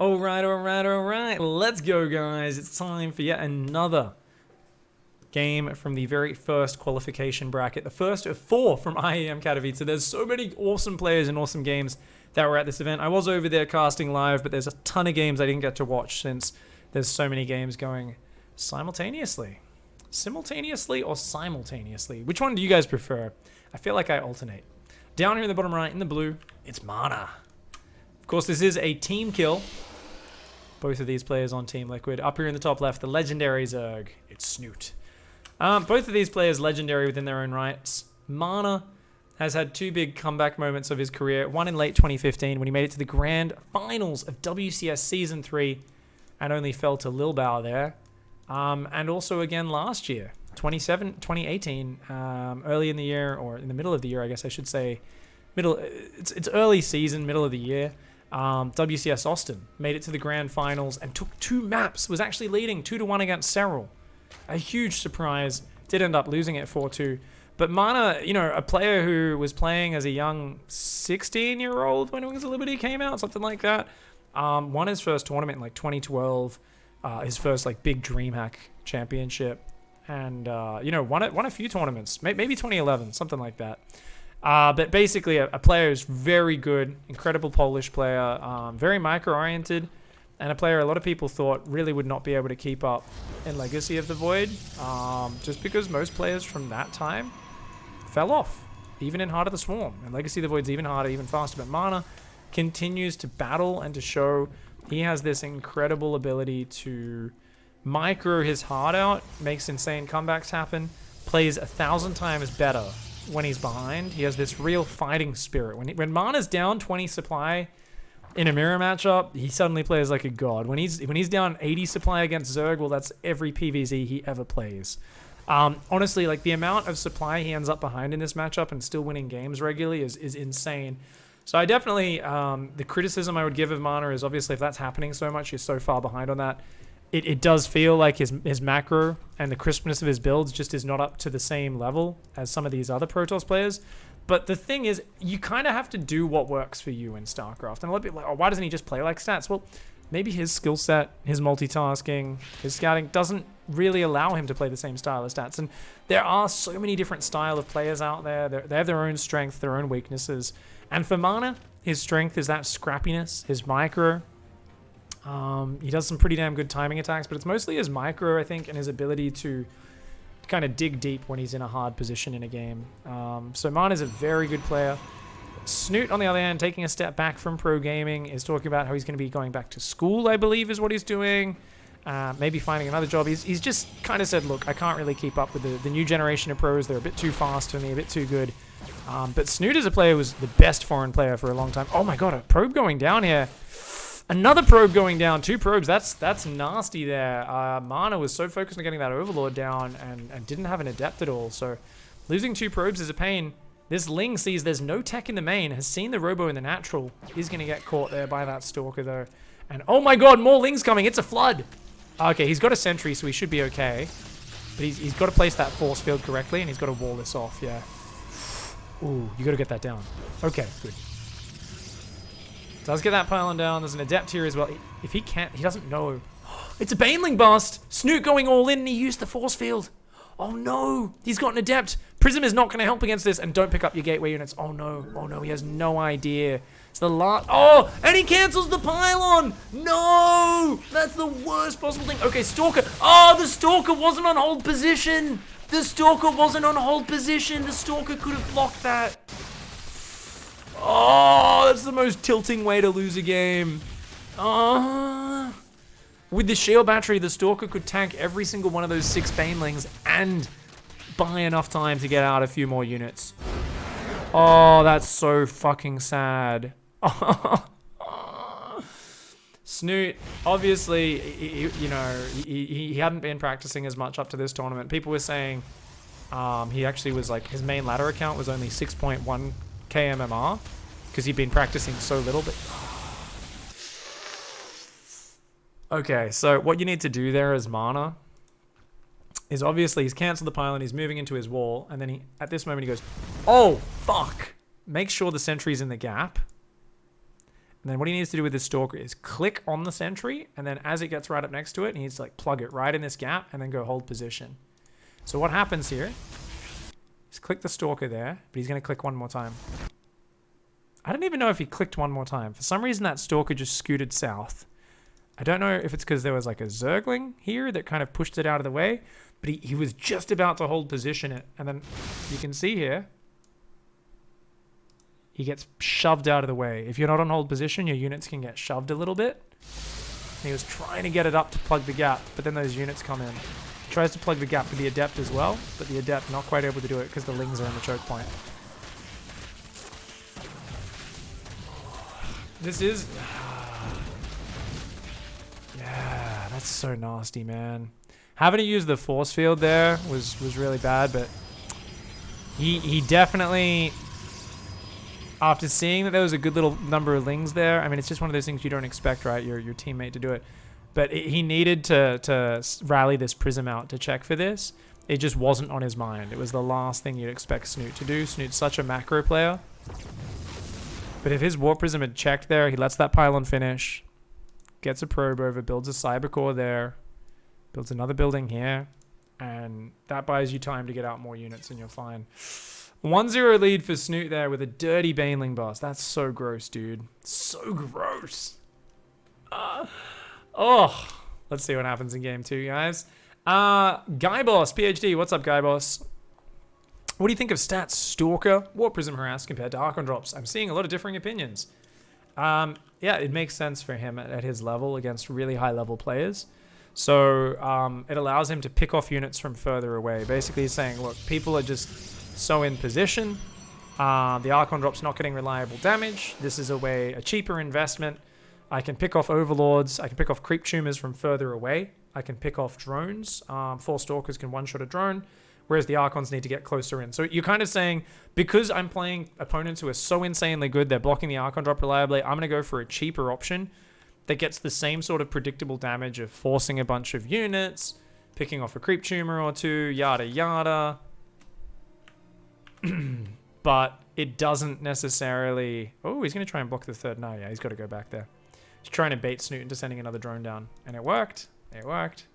Alright. Let's go, guys. It's time for yet another game from the very first qualification bracket. The first of 4 from IEM Katowice. There's so many awesome players and awesome games that were at this event. I was over there casting live, but there's a ton of games I didn't get to watch since there's so many games going simultaneously. Simultaneously or simultaneously? Which one do you guys prefer? I feel like I alternate. Down here in the bottom right, in the blue, it's Mana. Of course, this is a team kill. Both of these players on Team Liquid. Up here in the top left, the legendary Zerg. It's Snute. Both of these players legendary within their own rights. Mana has had 2 big comeback moments of his career. One in late 2015 when he made it to the grand finals of WCS Season 3 and only fell to Lilbao there. And also again last year, 2018, early in the year, or in the middle of the year, I guess I should say. It's early season, middle of the year. WCS Austin made it to the grand finals and took 2 maps, was actually leading 2-1 against Serral. A huge surprise. Did end up losing it 4-2. But Mana, you know, a player who was playing as a young 16-year-old when Wings of Liberty came out, something like that. Won his first tournament in like 2012, his first like big DreamHack championship. And, you know, won a few tournaments, maybe 2011, something like that. But basically a player who's very good, incredible Polish player, very micro-oriented, and a player a lot of people thought really would not be able to keep up in Legacy of the Void, just because most players from that time fell off, even in Heart of the Swarm. And Legacy of the Void's even harder, even faster, but Mana continues to battle and to show he has this incredible ability to micro his heart out, makes insane comebacks happen, plays 1,000 times better when he's behind. He has this real fighting spirit. When Mana's down 20 supply in a mirror matchup, he suddenly plays like a god. When he's down 80 supply against Zerg, well, that's every PvZ he ever plays. Honestly, like the amount of supply he ends up behind in this matchup and still winning games regularly is insane. So I definitely, the criticism I would give of Mana is obviously if that's happening so much, you're so far behind on that. It does feel like his macro and the crispness of his builds just is not up to the same level as some of these other Protoss players. But the thing is, you kind of have to do what works for you in StarCraft. And a lot of people are like, oh, why doesn't he just play like Stats? Well, maybe his skill set, his multitasking, his scouting doesn't really allow him to play the same style as Stats. And there are so many different style of players out there. They have their own strengths, their own weaknesses. And for Mana, his strength is that scrappiness, his micro. He does some pretty damn good timing attacks, but it's mostly his micro, I think, and his ability to kind of dig deep when he's in a hard position in a game. So Mana's a very good player. Snute, on the other hand, taking a step back from pro gaming, is talking about how he's going to be going back to school, I believe is what he's doing. Maybe finding another job. He's just kind of said, look, I can't really keep up with the new generation of pros. They're a bit too fast for me, a bit too good. But Snute as a player was the best foreign player for a long time. Oh my god, a probe going down here. Another probe going down. 2 probes. That's nasty there. Mana was so focused on getting that Overlord down and didn't have an Adept at all. So losing 2 probes is a pain. This Ling sees there's no tech in the main, has seen the Robo in the natural. He's going to get caught there by that Stalker though. And oh my god, more Lings coming. It's a flood. Okay, he's got a sentry, so he should be okay. But he's got to place that force field correctly, and he's got to wall this off, yeah. Ooh, you got to get that down. Okay, good. Does get that pylon down. There's an Adept here as well. If he can't, he doesn't know. It's a Baneling bust. Snute going all in, and he used the force field. Oh no, he's got an Adept. Prism is not going to help against this, and don't pick up your gateway units. Oh no, he has no idea. It's the last. Oh, and he cancels the pylon. No, that's the worst possible thing. Okay, Stalker. Oh, the Stalker wasn't on hold position. The Stalker wasn't on hold position. The Stalker could have blocked that. Oh, that's the most tilting way to lose a game. With the shield battery, the Stalker could tank every single one of those 6 Banelings and buy enough time to get out a few more units. Oh, that's so fucking sad. Snute, obviously, he hadn't been practicing as much up to this tournament. People were saying he actually was like, his main ladder account was only 6.1 KMMR because he'd been practicing so little. But okay, so what you need to do there as Mana is obviously he's cancelled the pylon, he's moving into his wall, and then at this moment he goes, oh fuck, make sure the sentry's in the gap, And then what he needs to do with this Stalker is click on the sentry, and then as it gets right up next to it, he needs to like plug it right in this gap and then go hold position. So what happens here is click the Stalker there, but he's going to click one more time. I don't even know if he clicked one more time. For some reason, that Stalker just scooted south. I don't know if it's because there was like a Zergling here that kind of pushed it out of the way, but he was just about to hold position it. And then you can see here, he gets shoved out of the way. If you're not on hold position, your units can get shoved a little bit. And he was trying to get it up to plug the gap, but then those units come in. He tries to plug the gap to the Adept as well, but the Adept not quite able to do it because the Lings are in the choke point. This is... yeah, that's so nasty, man. Having to use the force field there was really bad, but he definitely... After seeing that there was a good little number of Lings there, I mean, it's just one of those things you don't expect, right? Your teammate to do it. But he needed to rally this Prism out to check for this. It just wasn't on his mind. It was the last thing you'd expect Snute to do. Snute's such a macro player. But if his Warp Prism had checked there, he lets that pylon finish, gets a probe over, builds a cyber core there, builds another building here, and that buys you time to get out more units and you're fine. 1-0 lead for Snute there with a dirty Baneling boss. That's so gross, dude. So gross. Oh, let's see what happens in game 2, guys. Guy Boss, PhD. What's up, Guy Boss? What do you think of stats Stalker, Warp Prism Harass compared to Archon Drops? I'm seeing a lot of differing opinions. Yeah, it makes sense for him at his level against really high level players. So it allows him to pick off units from further away. Basically saying, look, people are just so in position. The Archon Drop's not getting reliable damage. This is a cheaper investment. I can pick off Overlords. I can pick off Creep Tumors from further away. I can pick off drones. 4 Stalkers can one-shot a drone, whereas the Archons need to get closer in. So you're kind of saying, because I'm playing opponents who are so insanely good, they're blocking the Archon Drop reliably, I'm going to go for a cheaper option that gets the same sort of predictable damage of forcing a bunch of units, picking off a Creep Tumor or 2, yada yada. But it doesn't necessarily... Oh, he's going to try and block the third. No, yeah, he's got to go back there. He's trying to bait Snute into sending another drone down. And it worked. It worked.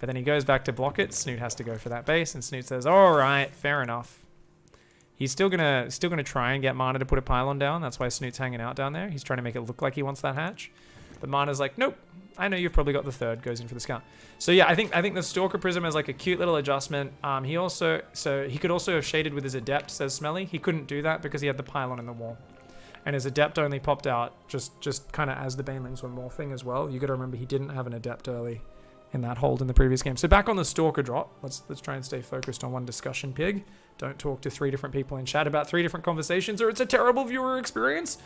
But then he goes back to block it. Snute has to go for that base. And Snute says, all right, fair enough. He's still gonna try and get Mana to put a pylon down. That's why Snute's hanging out down there. He's trying to make it look like he wants that hatch. But Mana's like, nope. I know you've probably got the third. Goes in for the scout. So yeah, I think the Stalker Prism is like a cute little adjustment. He could also have shaded with his Adept, says Smelly. He couldn't do that because he had the pylon in the wall. And his Adept only popped out just kind of as the Banelings were morphing as well. You got to remember he didn't have an Adept early in that hold in the previous game. So back on the Stalker drop. Let's try and stay focused on one discussion pig. Don't talk to 3 different people in chat about 3 different conversations or it's a terrible viewer experience.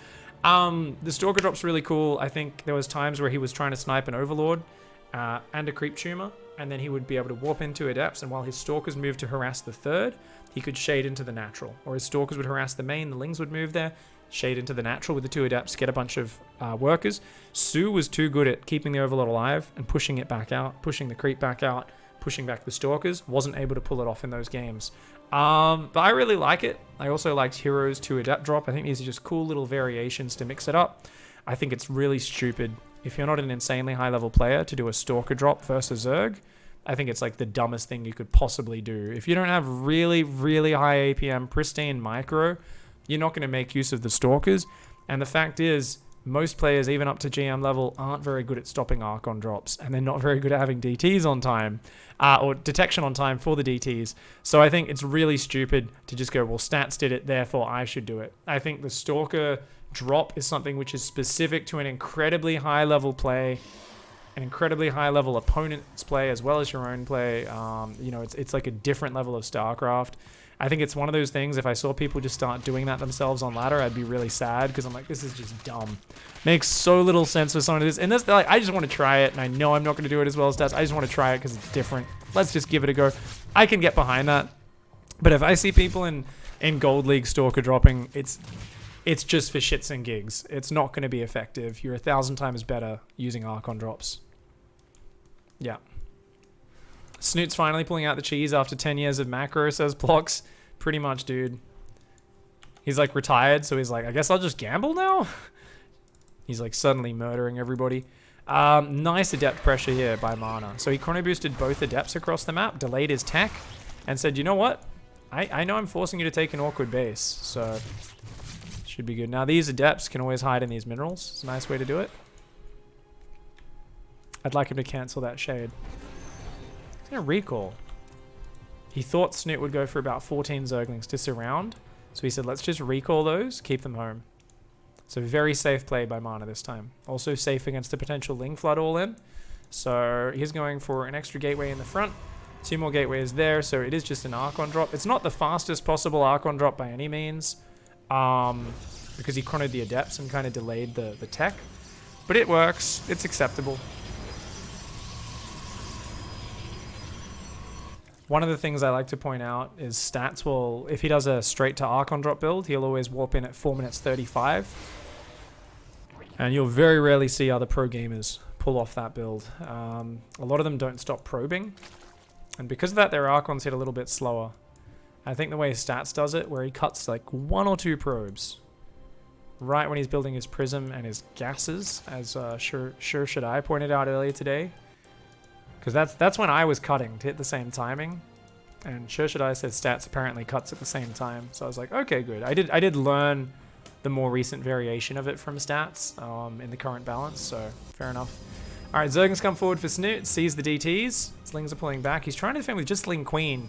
The Stalker drop's really cool. I think there was times where he was trying to snipe an Overlord and a Creep Tumor, and then he would be able to warp into Adepts, and while his Stalkers moved to harass the third, he could shade into the natural. Or his Stalkers would harass the main, the Lings would move there, shade into the natural with the 2 Adepts, get a bunch of workers. Sue was too good at keeping the Overlord alive and pushing it back out, pushing the Creep back out, pushing back the Stalkers. Wasn't able to pull it off in those games. But I really like it. I also liked Heroes to Adept drop. I think these are just cool little variations to mix it up. I think it's really stupid if you're not an insanely high level player to do a Stalker drop versus Zerg. I think it's like the dumbest thing you could possibly do. If you don't have really, really high APM, pristine micro, you're not going to make use of the Stalkers. And the fact is, most players, even up to GM level, aren't very good at stopping Archon drops, and they're not very good at having DTs on time, or detection on time for the DTs. So I think it's really stupid to just go, well, stats did it, therefore I should do it. I think the Stalker drop is something which is specific to an incredibly high level play, an incredibly high level opponent's play, as well as your own play. You know, it's like a different level of StarCraft. I think it's one of those things, if I saw people just start doing that themselves on ladder, I'd be really sad, because I'm like, this is just dumb. Makes so little sense for someone to do this. And this, like, I just want to try it, and I know I'm not going to do it as well as Stats. I just want to try it because it's different. Let's just give it a go. I can get behind that. But if I see people in Gold League Stalker dropping, it's just for shits and gigs. It's not going to be effective. You're 1,000 times better using Archon drops. Yeah. Snute's finally pulling out the cheese after 10 years of macro, says Plox. Pretty much, dude. He's like retired, so he's like, I guess I'll just gamble now? He's like suddenly murdering everybody. Nice adept pressure here by Mana. So he chrono boosted both adepts across the map, delayed his tech, and said, you know what? I know I'm forcing you to take an awkward base, so should be good. Now these adepts can always hide in these minerals. It's a nice way to do it. I'd like him to cancel that shade. He's gonna recall. He thought Snute would go for about 14 Zerglings to surround, so he said, let's just recall those, keep them home. So very safe play by Mana this time. Also safe against the potential Ling Flood all in. So he's going for an extra gateway in the front. 2 more gateways there, so it is just an Archon drop. It's not the fastest possible Archon drop by any means, because he chronoed the adepts and kind of delayed the tech. But it works. It's acceptable. One of the things I like to point out is stats will, if he does a straight to Archon drop build, he'll always warp in at 4 minutes 35. And you'll very rarely see other pro gamers pull off that build. A lot of them don't stop probing. And because of that, their Archons hit a little bit slower. I think the way Stats does it, where he cuts like 1 or 2 probes right when he's building his prism and his gases, as Sure Should I pointed out earlier today. Because that's when I was cutting to hit the same timing. And Sure Should I said Stats apparently cuts at the same time. So I was like, okay, good. I did learn the more recent variation of it from Stats in the current balance, so fair enough. All right, Zerglings come forward for Snute, sees the DTs. Slings are pulling back. He's trying to defend with just Ling Queen.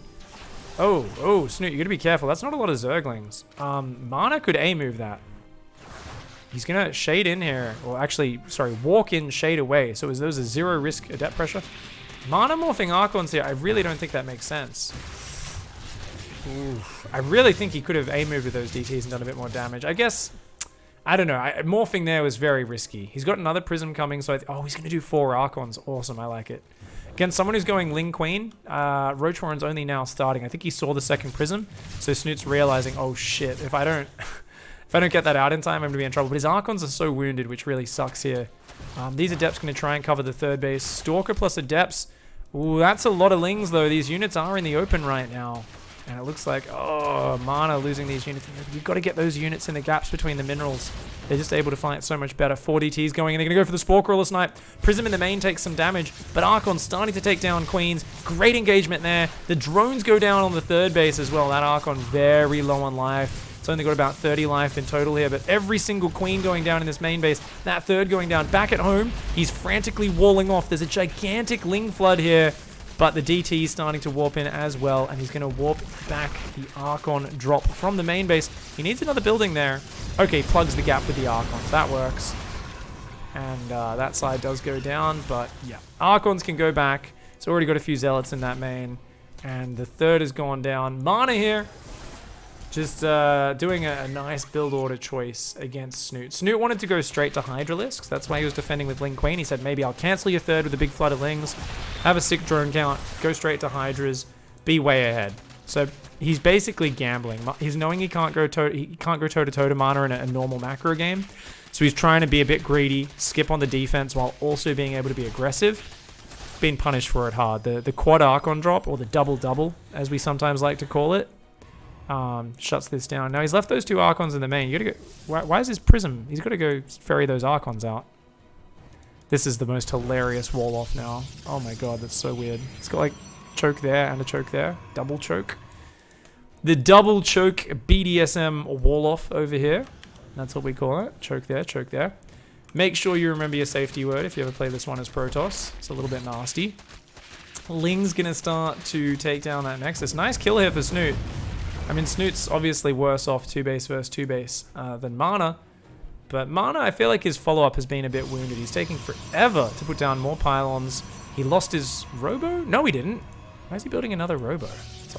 Oh, Snute, you gotta be careful. That's not a lot of Zerglings. Mana could A-move that. He's gonna shade in here, or actually, sorry, walk in, shade away. So there was a 0 risk adept pressure. Mana morphing Archons here, I really don't think that makes sense. Ooh, I really think he could have A-moved with those DTs and done a bit more damage. I guess, I don't know. Morphing there was very risky. He's got another Prism coming, so oh, he's going to do 4 Archons. Awesome, I like it. Against someone who's going Ling Queen, Roach Warren's only now starting. I think he saw the second Prism, so Snoot's realizing, oh shit, if I don't get that out in time, I'm going to be in trouble. But his Archons are so wounded, which really sucks here. These Adepts going to try and cover the third base. Stalker plus Adepts. Ooh, that's a lot of Lings, though. These units are in the open right now. And it looks like, oh, Mana losing these units. You've got to get those units in the gaps between the minerals. They're just able to find it so much better. 4 DTs going, and they're going to go for the Spore Crawler Snipe. Prism in the main takes some damage, but Archon's starting to take down Queens. Great engagement there. The drones go down on the third base as well. That Archon very low on life. It's only got about 30 life in total here, but every single Queen going down in this main base. That third going down. Back at home, he's frantically walling off. There's a gigantic Ling Flood here. But the DT is starting to warp in as well, and he's going to warp back the Archon drop from the main base. He needs another building there. Okay, plugs the gap with the Archons. That works. And that side does go down, but yeah. Archons can go back. It's already got a few Zealots in that main. And the third has gone down. Mana here. Just doing a nice build order choice against Snute. Snute wanted to go straight to Hydralisks. That's why he was defending with Ling Queen. He said, maybe I'll cancel your third with a big flood of Lings, have a sick drone count, go straight to Hydras, be way ahead. So he's basically gambling. He's knowing he can't go toe to toe to Mana in a normal macro game. So he's trying to be a bit greedy, skip on the defense while also being able to be aggressive. Being punished for it hard. The quad Archon drop, or the double-double, as we sometimes like to call it, shuts this down. Now he's left those 2 Archons in the main. You gotta go. Why is his Prism? He's got to go ferry those Archons out. This is the most hilarious wall off now. Oh my god, that's so weird. It's got like choke there and a choke there. Double choke. The double choke BDSM wall off over here. That's what we call it. Choke there, choke there. Make sure you remember your safety word if you ever play this one as Protoss. It's a little bit nasty. Ling's gonna start to take down that Nexus. Nice kill here for Snute. I mean, Snoot's obviously worse off 2 base versus 2 base than Mana. But Mana, I feel like his follow-up has been a bit wounded. He's taking forever to put down more pylons. He lost his Robo? No, he didn't. Why is he building another Robo? It's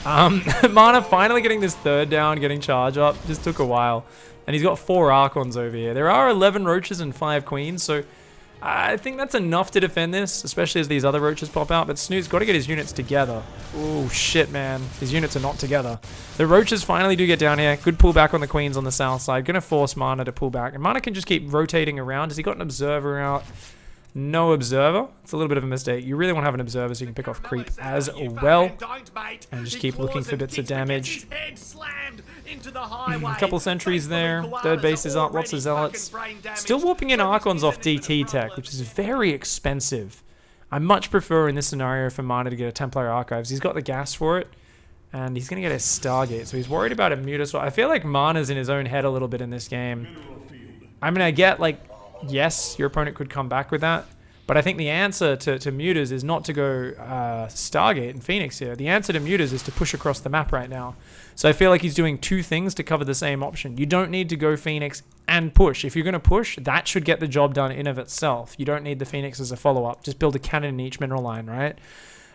odd. Mana finally getting this third down, getting charge up. Just took a while. And he's got 4 Archons over here. There are 11 Roaches and 5 Queens, so I think that's enough to defend this, especially as these other Roaches pop out. But Snoot's got to get his units together. Oh, shit, man. His units are not together. The Roaches finally do get down here. Good pullback on the Queens on the south side. Going to force Mana to pull back. And Mana can just keep rotating around. Has he got an Observer out? No observer. It's a little bit of a mistake. You really want to have an observer so you can pick off creep as well. And just keep looking for bits of damage. A couple of sentries there. Third base is up. Lots of zealots. Still warping in Archons off DT tech, which is very expensive. I much prefer in this scenario for Mana to get a Templar Archives. He's got the gas for it. And he's going to get a Stargate. So he's worried about a Mutas. I feel like Mana's in his own head a little bit in this game. I mean, I get like... Yes, your opponent could come back with that, but I think the answer to Mutas is not to go Stargate and Phoenix here. The answer to Mutas is to push across the map right now. So I feel like he's doing two things to cover the same option. You don't need to go Phoenix and push. If you're going to push, that should get the job done in of itself. You don't need the Phoenix as a follow-up. Just build a cannon in each mineral line, right?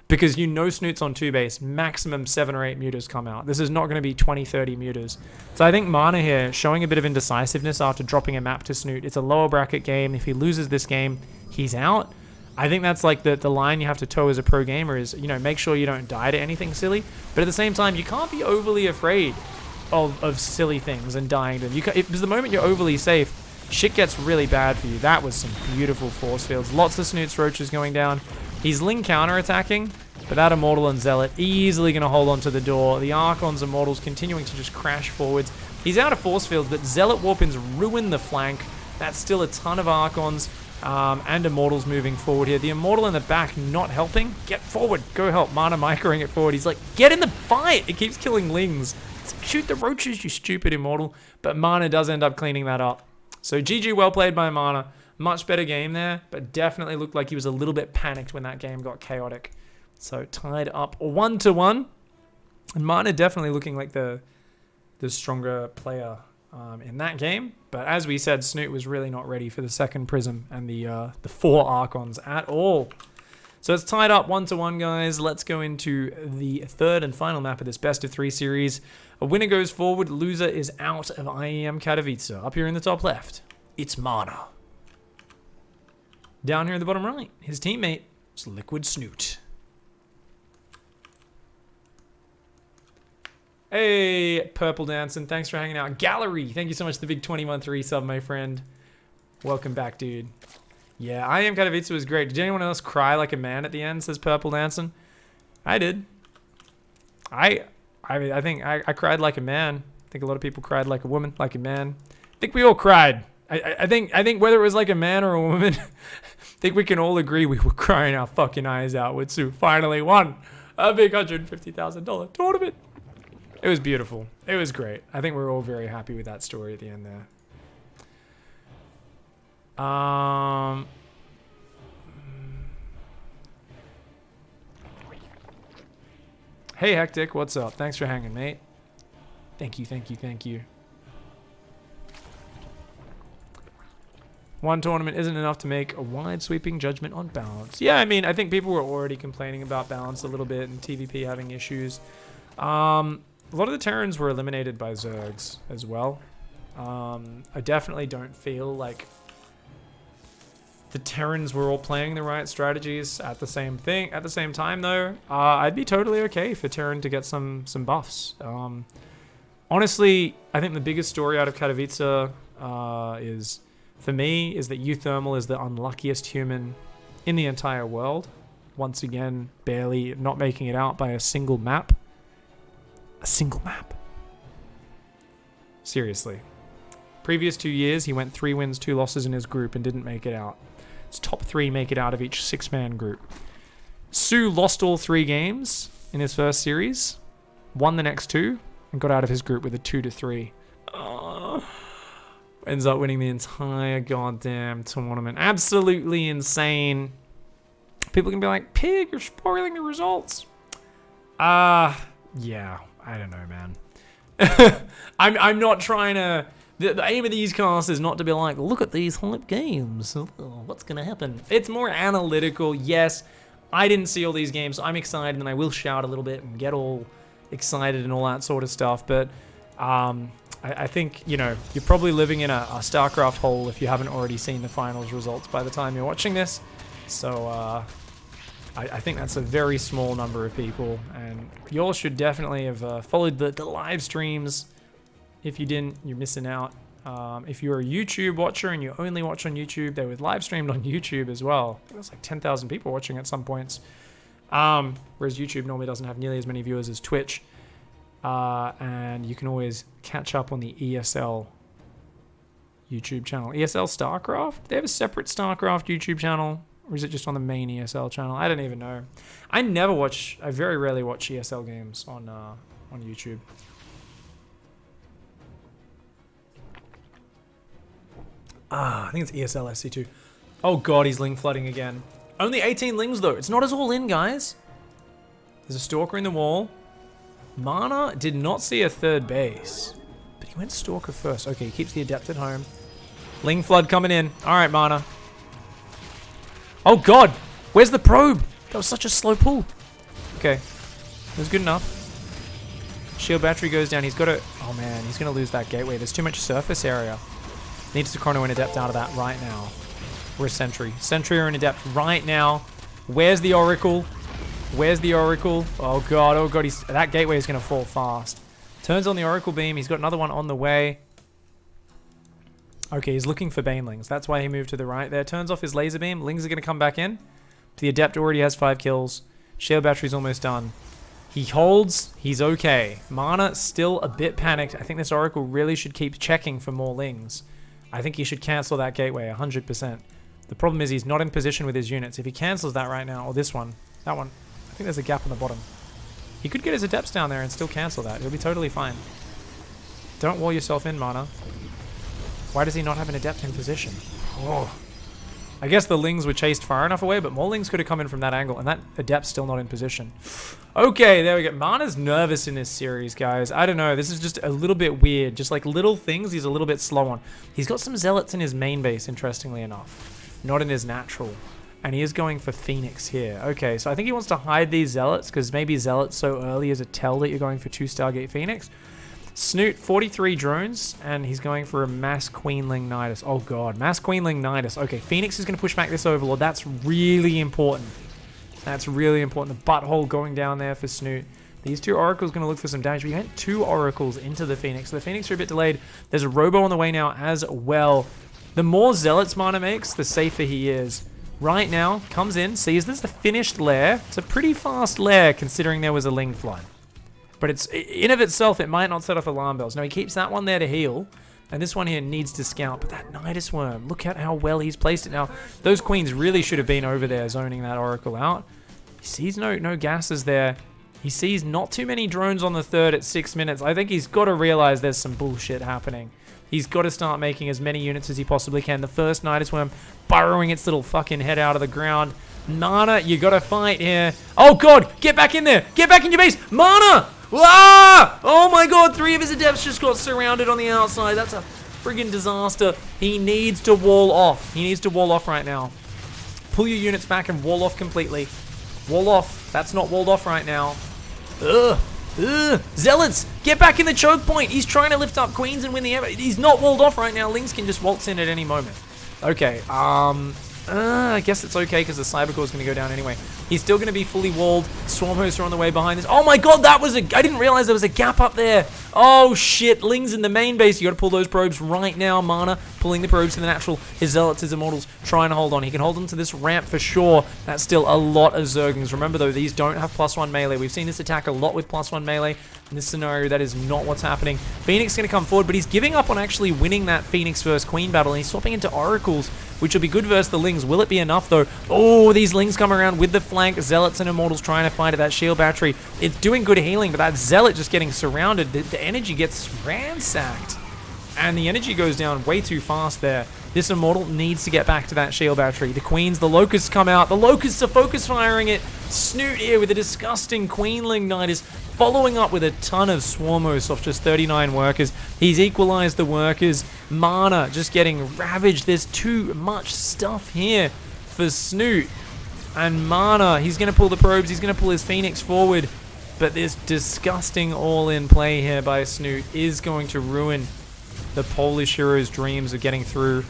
Because you know Snute's on 2 base, maximum 7 or 8 Mutas come out. This is not going to be 20, 30 Mutas. So I think Mana here showing a bit of indecisiveness after dropping a map to Snute. It's a lower bracket game. If he loses this game, he's out. I think that's like the line you have to toe as a pro gamer is, you know, make sure you don't die to anything silly. But at the same time, you can't be overly afraid of silly things and dying to them. Because the moment you're overly safe, shit gets really bad for you. That was some beautiful force fields. Lots of Snute's roaches going down. He's Ling counter-attacking, but that Immortal and Zealot easily going to hold on to the door. The Archons and Immortals continuing to just crash forwards. He's out of force fields, but Zealot Warpins ruin the flank. That's still a ton of Archons and Immortals moving forward here. The Immortal in the back not helping. Get forward. Go help. Mana microing it forward. He's like, get in the fight. It keeps killing Lings. It's like, shoot the roaches, you stupid Immortal. But Mana does end up cleaning that up. So GG, well played by Mana. Much better game there, but definitely looked like he was a little bit panicked when that game got chaotic. So tied up 1-1. And Mana definitely looking like the stronger player in that game. But as we said, Snute was really not ready for the second Prism and the 4 Archons at all. So it's tied up 1-1, guys. Let's go into the third and final map of this best of 3 series. A winner goes forward, loser is out of IEM Katowice. Up here in the top left, it's Mana. Down here in the bottom right, his teammate is Liquid Snute. Hey, Purple Dancing, thanks for hanging out. Gallery, thank you so much for the big 20-month resub, my friend. Welcome back, dude. Yeah, IEM Katowice was great. Did anyone else cry like a man at the end, says Purple Dancing? I did. I think I cried like a man. I think a lot of people cried like a woman, like a man. I think we all cried. I think whether it was like a man or a woman, I think we can all agree we were crying our fucking eyes out when Sue finally won a big $150,000 tournament. It was beautiful. It was great. I think we're all very happy with that story at the end there. Hey Hectic, what's up? Thanks for hanging, mate. Thank you, thank you, thank you. One tournament isn't enough to make a wide sweeping judgment on balance. Yeah, I mean, I think people were already complaining about balance a little bit and TVP having issues. A lot of the Terrans were eliminated by Zergs as well. I definitely don't feel like the Terrans were all playing the right strategies at the same time, though. I'd be totally okay for Terran to get some buffs. Honestly, I think the biggest story out of Katowice is, for me, is that Euthermal is the unluckiest human in the entire world. Once again, barely not making it out by a single map. A single map. Seriously. Previous 2 years, he went 3 wins, 2 losses in his group and didn't make it out. His top 3 make it out of each 6-man group. Sue lost all 3 games in his first series, won the next 2, and got out of his group with a 2-3. Ends up winning the entire goddamn tournament. Absolutely insane. People can be like, Pig, you're spoiling the results. Yeah, I don't know, man. I'm not trying to... The aim of these casts is not to be like, look at these hype games. Oh, what's going to happen? It's more analytical. Yes, I didn't see all these games. So I'm excited, and I will shout a little bit and get all excited and all that sort of stuff. But I think, you know, you're probably living in a StarCraft hole if you haven't already seen the finals results by the time you're watching this. So I think that's a very small number of people, and you all should definitely have followed the live streams. If you didn't, you're missing out. If you're a YouTube watcher and you only watch on YouTube, they were live streamed on YouTube as well. I think there's like 10,000 people watching at some points. Whereas YouTube normally doesn't have nearly as many viewers as Twitch. And you can always catch up on the ESL YouTube channel. ESL StarCraft? They have a separate StarCraft YouTube channel? Or is it just on the main ESL channel? I don't even know. I very rarely watch ESL games on YouTube. I think it's ESL SC2. Oh god, he's ling flooding again. Only 18 lings though. It's not as all in, guys. There's a Stalker in the wall. Mana did not see a third base. But he went Stalker first. Okay, he keeps the Adept at home. Ling flood coming in. Alright, Mana. Oh god! Where's the probe? That was such a slow pull. Okay. It was good enough. Shield battery goes down. He's got to... Oh man, he's going to lose that gateway. There's too much surface area. Needs to chrono an Adept out of that right now. We're a Sentry. Sentry or an Adept right now. Where's the Oracle? Where's the Oracle? Oh god, oh god. That gateway is going to fall fast. Turns on the Oracle beam. He's got another one on the way. Okay, he's looking for Banelings. That's why he moved to the right there. Turns off his laser beam. Lings are going to come back in. The Adept already has 5 kills. Shield battery's almost done. He holds. He's okay. Mana still a bit panicked. I think this Oracle really should keep checking for more Lings. I think he should cancel that gateway 100%. The problem is he's not in position with his units. If he cancels that right now, or this one, that one, I think there's a gap on the bottom. He could get his Adepts down there and still cancel that. He'll be totally fine. Don't wall yourself in, Mana. Why does he not have an Adept in position? Oh. I guess the Lings were chased far enough away, but more Lings could have come in from that angle, and that Adept's still not in position. Okay, there we go. Mana's nervous in this series, guys. I don't know. This is just a little bit weird. Just like little things he's a little bit slow on. He's got some Zealots in his main base, interestingly enough. Not in his natural. And he is going for Phoenix here. Okay, so I think he wants to hide these Zealots, because maybe Zealots so early is a tell that you're going for 2 Stargate Phoenix. Snute, 43 drones, and he's going for a Mass Queenling Nidus. Oh god, Mass Queenling Nidus. Okay, Phoenix is going to push back this Overlord. That's really important. That's really important. The butthole going down there for Snute. These 2 Oracles going to look for some damage. We went 2 Oracles into the Phoenix. So the Phoenix are a bit delayed. There's a Robo on the way now as well. The more Zealots Mana makes, the safer he is. Right now, comes in, sees this is a finished lair. It's a pretty fast lair considering there was a Ling Flood. But it's in of itself, it might not set off alarm bells. No, he keeps that one there to heal. And this one here needs to scout. But that Nidus Worm, look at how well he's placed it now. Those Queens really should have been over there zoning that Oracle out. He sees no gases there. He sees not too many drones on the 3rd at 6 minutes. I think he's got to realize there's some bullshit happening. He's got to start making as many units as he possibly can. The first Nidus Worm burrowing its little fucking head out of the ground. Mana, you got to fight here. Oh god, get back in there. Get back in your base. Mana! Ah! Oh my god, 3 of his Adepts just got surrounded on the outside. That's a friggin' disaster. He needs to wall off. He needs to wall off right now. Pull your units back and wall off completely. Wall off. That's not walled off right now. Ugh. Ugh. Zealots, get back in the choke point. He's trying to lift up Queens and win the... He's not walled off right now. Lings can just waltz in at any moment. Okay, I guess it's okay because the Cybercore is going to go down anyway. He's still going to be fully walled. Swarm hosts are on the way behind this. Oh my god, that was a... I didn't realize there was a gap up there. Oh shit, Ling's in the main base. You got to pull those probes right now. Mana pulling the probes to the natural. His Zealots, his Immortals trying to hold on. He can hold them to this ramp for sure. That's still a lot of Zerglings. Remember though, these don't have +1 melee. We've seen this attack a lot with +1 melee. In this scenario, that is not what's happening. Phoenix is going to come forward, but he's giving up on actually winning that Phoenix versus Queen battle. And he's swapping into Oracles, which will be good versus the Lings. Will it be enough though? Oh, these Lings come around with the flank. Zealots and Immortals trying to fight at that shield battery. It's doing good healing, but that Zealot just getting surrounded. The energy gets ransacked. And the energy goes down way too fast there. This Immortal needs to get back to that shield battery. The Queens, the Locusts come out. The Locusts are focus firing it. Snute here with a disgusting Queenling Nidus, following up with a ton of Swarmos off just 39 workers. He's equalized the workers. Mana just getting ravaged. There's too much stuff here for Snute. And Mana, he's going to pull the probes. He's going to pull his Phoenix forward. But this disgusting all-in play here by Snute is going to ruin the Polish hero's dreams of getting through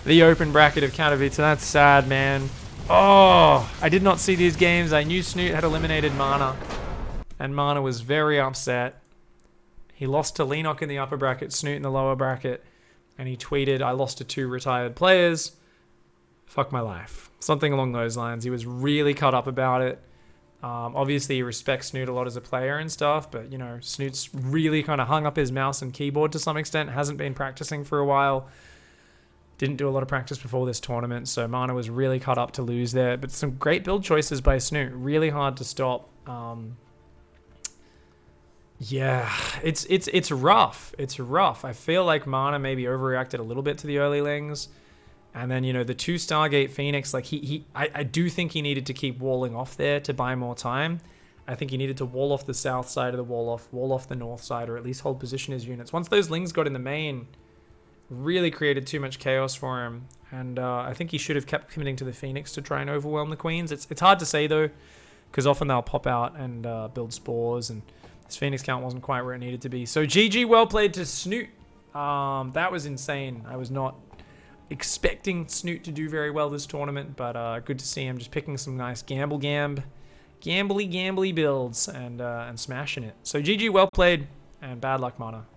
the open bracket of Katowice. That's sad, man. Oh, I did not see these games. I knew Snute had eliminated Mana. And Mana was very upset. He lost to Lenok in the upper bracket, Snute in the lower bracket. and he tweeted, "I lost to 2 retired players. Fuck my life." Something along those lines. He was really cut up about it. Obviously, he respects Snute a lot as a player and stuff, but, you know, Snute's really kind of hung up his mouse and keyboard to some extent, hasn't been practicing for a while. Didn't do a lot of practice before this tournament, so Mana was really cut up to lose there. But some great build choices by Snute. Really hard to stop. Yeah, it's rough. It's rough. I feel like Mana maybe overreacted a little bit to the early lings. And then, you know, the 2 Stargate Phoenix, like I do think he needed to keep walling off there to buy more time. I think he needed to wall off the south side of the wall off the north side, or at least hold position his units. Once those lings got in the main, really created too much chaos for him. And I think he should have kept committing to the Phoenix to try and overwhelm the Queens. It's hard to say, though, because often they'll pop out and build spores, and his Phoenix count wasn't quite where it needed to be. So GG, well played to Snute. That was insane. I was not expecting Snute to do very well this tournament, but good to see him just picking some nice gambly builds and smashing it. So GG, well played, and bad luck, Mana.